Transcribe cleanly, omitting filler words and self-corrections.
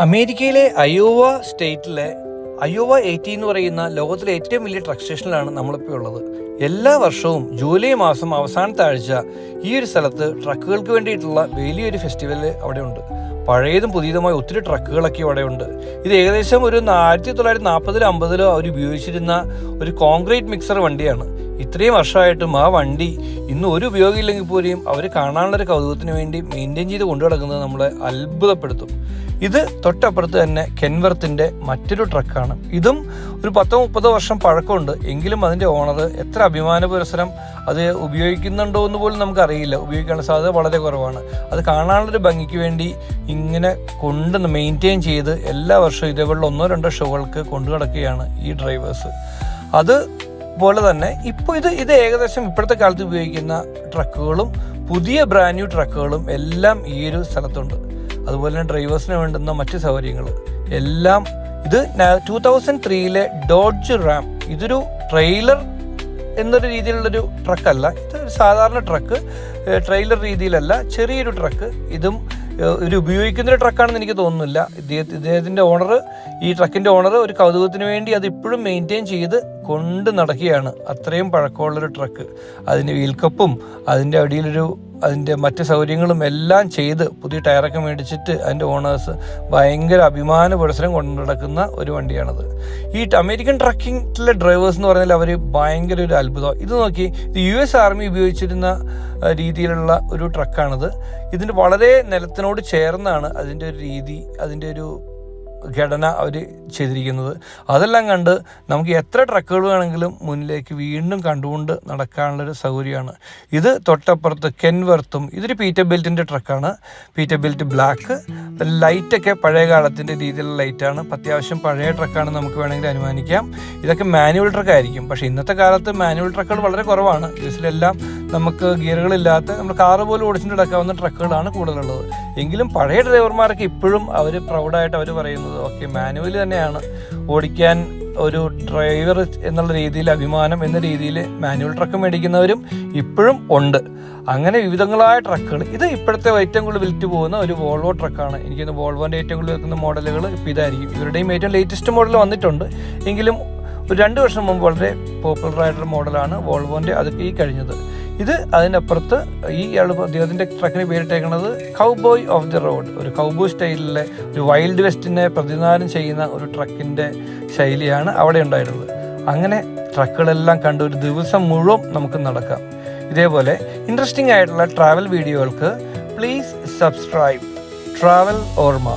അമേരിക്കയിലെ Iowa സ്റ്റേറ്റിലെ Iowa 80 എന്ന് പറയുന്ന ലോകത്തിലെ ഏറ്റവും വലിയ ട്രക്ക് സ്റ്റേഷനിലാണ് നമ്മളിപ്പോൾ ഉള്ളത്. എല്ലാ വർഷവും ജൂലൈ മാസം അവസാനത്തെ ആഴ്ച ഈ ഒരു സ്ഥലത്ത് ട്രക്കുകൾക്ക് വേണ്ടിയിട്ടുള്ള വലിയൊരു ഫെസ്റ്റിവൽ അവിടെ ഉണ്ട്. പഴയതും പുതിയതുമായ ഒത്തിരി ട്രക്കുകളൊക്കെ അവിടെ ഉണ്ട്. ഇത് ഏകദേശം ഒരു 1940-ലും 50-ലോ അവർ ഉപയോഗിച്ചിരുന്ന ഒരു കോൺക്രീറ്റ് മിക്സർ വണ്ടിയാണ്. ഇത്രയും വർഷമായിട്ടും ആ വണ്ടി ഇന്ന് ഒരു ഉപയോഗമില്ലെങ്കിൽ പോലും അവർ കാണാനുള്ളൊരു കൗതുകത്തിന് വേണ്ടി മെയിൻറ്റെയിൻ ചെയ്ത് കൊണ്ടു നടക്കുന്നത് നമ്മളെ അത്ഭുതപ്പെടുത്തും. ഇത് തൊട്ടപ്പുറത്ത് തന്നെ കെൻവർത്തിൻ്റെ മറ്റൊരു ട്രക്കാണ്. ഇതും ഒരു 10-30 വർഷം പഴക്കമുണ്ട്. എങ്കിലും അതിൻ്റെ ഓണർ എത്ര അഭിമാന പുരസരം അത് ഉപയോഗിക്കുന്നുണ്ടോ എന്ന് പോലും നമുക്കറിയില്ല. ഉപയോഗിക്കാനുള്ള സാധ്യത വളരെ കുറവാണ്. അത് കാണാനുള്ളൊരു ഭംഗിക്ക് വേണ്ടി ഇങ്ങനെ കൊണ്ട് മെയിൻറ്റെയിൻ ചെയ്ത് എല്ലാ വർഷവും ഇതേപോലുള്ള 1-2 ഷോകൾക്ക് കൊണ്ടു നടക്കുകയാണ് ഈ ഡ്രൈവേഴ്സ്. അതുപോലെ തന്നെ ഇപ്പോൾ ഇത് ഏകദേശം ഇപ്പോഴത്തെ കാലത്ത് ഉപയോഗിക്കുന്ന ട്രക്കുകളും പുതിയ ബ്രാൻഡ് ന്യൂ ട്രക്കുകളും എല്ലാം ഈ ഒരു സ്ഥലത്തുണ്ട്. അതുപോലെ തന്നെ ഡ്രൈവേഴ്സിന് വേണ്ടുന്ന മറ്റ് സൗകര്യങ്ങൾ എല്ലാം. ഇത് 2003-ലെ ഡോഡ്ജ് റാം. ഇതൊരു ട്രെയിലർ എന്നൊരു രീതിയിലുള്ളൊരു ട്രക്കല്ല. ഇതൊരു സാധാരണ ട്രക്ക്, ട്രെയിലർ രീതിയിലല്ല, ചെറിയൊരു ട്രക്ക്. ഇതും ഒരു ഉപയോഗിക്കുന്നൊരു ട്രക്കാണെന്ന് എനിക്ക് തോന്നുന്നില്ല. ഇദ്ദേഹത്തിൻ്റെ ഓണർ, ഈ ട്രക്കിൻ്റെ ഓണർ ഒരു കൗതുകത്തിന് വേണ്ടി അത് ഇപ്പോഴും മെയിൻറ്റെയിൻ ചെയ്ത് കൊണ്ട് നടക്കുകയാണ്. അത്രയും പഴക്കമുള്ളൊരു ട്രക്ക്. അതിൻ്റെ വീൽ കപ്പും അതിൻ്റെ മറ്റ് സൗകര്യങ്ങളും എല്ലാം ചെയ്ത് പുതിയ ടയറൊക്കെ മേടിച്ചിട്ട് അതിൻ്റെ ഓണേഴ്സ് ഭയങ്കര അഭിമാന പുരസരം കൊണ്ടു നടക്കുന്ന ഒരു വണ്ടിയാണത്. ഈ അമേരിക്കൻ ട്രക്കിങ്ങിലെ ഡ്രൈവേഴ്സ് എന്ന് പറഞ്ഞാൽ അവർ ഭയങ്കര ഒരു അത്ഭുതം. ഇത് നോക്കി, ഇത് US ആർമി ഉപയോഗിച്ചിരുന്ന രീതിയിലുള്ള ഒരു ട്രക്കാണിത്. ഇതിൻ്റെ വളരെ നിലത്തിനോട് ചേർന്നാണ് അതിൻ്റെ ഒരു രീതി, അതിൻ്റെ ഒരു ഘടന അവർ ചെയ്തിരിക്കുന്നത്. അതെല്ലാം കണ്ട് നമുക്ക് എത്ര ട്രക്കുകൾ വേണമെങ്കിലും മുന്നിലേക്ക് വീണ്ടും കണ്ടുകൊണ്ട് നടക്കാനുള്ളൊരു സൗകര്യമാണ്. ഇത് തൊട്ടപ്പുറത്ത് കെൻവർത്തും. ഇതൊരു പീറ്റർബിൽറ്റിൻ്റെ ട്രക്കാണ്. പീറ്റർബിൽറ്റ് ബ്ലാക്ക്. ലൈറ്റൊക്കെ പഴയ കാലത്തിൻ്റെ രീതിയിലുള്ള ലൈറ്റാണ്. അത്യാവശ്യം പഴയ ട്രക്കാണ് നമുക്ക് വേണമെങ്കിൽ അനുമാനിക്കാം. ഇതൊക്കെ മാനുവൽ ട്രക്കായിരിക്കും. പക്ഷേ ഇന്നത്തെ കാലത്ത് മാനുവൽ ട്രക്കുകൾ വളരെ കുറവാണ്. ഇതിലെല്ലാം നമുക്ക് ഗിയറുകളില്ലാത്ത, നമ്മൾ കാറ് പോലും ഓടിച്ചിട്ട് നടക്കാവുന്ന ട്രക്കുകളാണ് കൂടുതലുള്ളത്. എങ്കിലും പഴയ ഡ്രൈവർമാരൊക്കെ ഇപ്പോഴും അവർ പ്രൗഡായിട്ട് അവർ പറയുന്നത് ഓക്കെ, മാനുവൽ തന്നെയാണ് ഓടിക്കാൻ ഒരു ഡ്രൈവർ എന്നുള്ള രീതിയിൽ, അഭിമാനം എന്ന രീതിയിൽ മാനുവൽ ട്രക്ക് മേടിക്കുന്നവരും ഇപ്പോഴും ഉണ്ട്. അങ്ങനെ വിവിധങ്ങളായ ട്രക്കുകൾ. ഇത് ഇപ്പോഴത്തെ ഏറ്റവും കൂടുതൽ വിൽറ്റ് പോകുന്ന ഒരു വോൾവോ ട്രക്കാണ്. എനിക്കൊന്ന് വോൾവോൻ്റെ ഏറ്റവും കൂടുതൽ വെക്കുന്ന മോഡലുകൾ ഇപ്പോൾ ഇതായിരിക്കും. ഇവരുടെയും ഏറ്റവും ലേറ്റസ്റ്റ് മോഡൽ വന്നിട്ടുണ്ട്. എങ്കിലും ഒരു 2 വർഷം മുമ്പ് വളരെ പോപ്പുലറായിട്ടൊരു മോഡലാണ് വോൾവോൻ്റെ. അതൊക്കെ ഈ കഴിഞ്ഞത്. ഇത് അതിനപ്പുറത്ത് അദ്ദേഹത്തിൻ്റെ ട്രക്കിന് പേരിട്ടേക്കുന്നത് കൗബോയ് ഓഫ് ദി റോഡ്. ഒരു കൗബോയ് സ്റ്റൈലിലെ ഒരു വൈൽഡ് വെസ്റ്റിനെ പ്രതിനിധാനം ചെയ്യുന്ന ഒരു ട്രക്കിൻ്റെ ശൈലിയാണ് അവിടെ ഉണ്ടായിരുന്നത്. അങ്ങനെ ട്രക്കുകളെല്ലാം കണ്ട് ഒരു ദിവസം മുഴുവൻ നമുക്ക് നടക്കാം. ഇതേപോലെ ഇൻട്രസ്റ്റിംഗ് ആയിട്ടുള്ള ട്രാവൽ വീഡിയോകൾക്ക് പ്ലീസ് സബ്സ്ക്രൈബ് ട്രാവൽ ഓർമ്മ.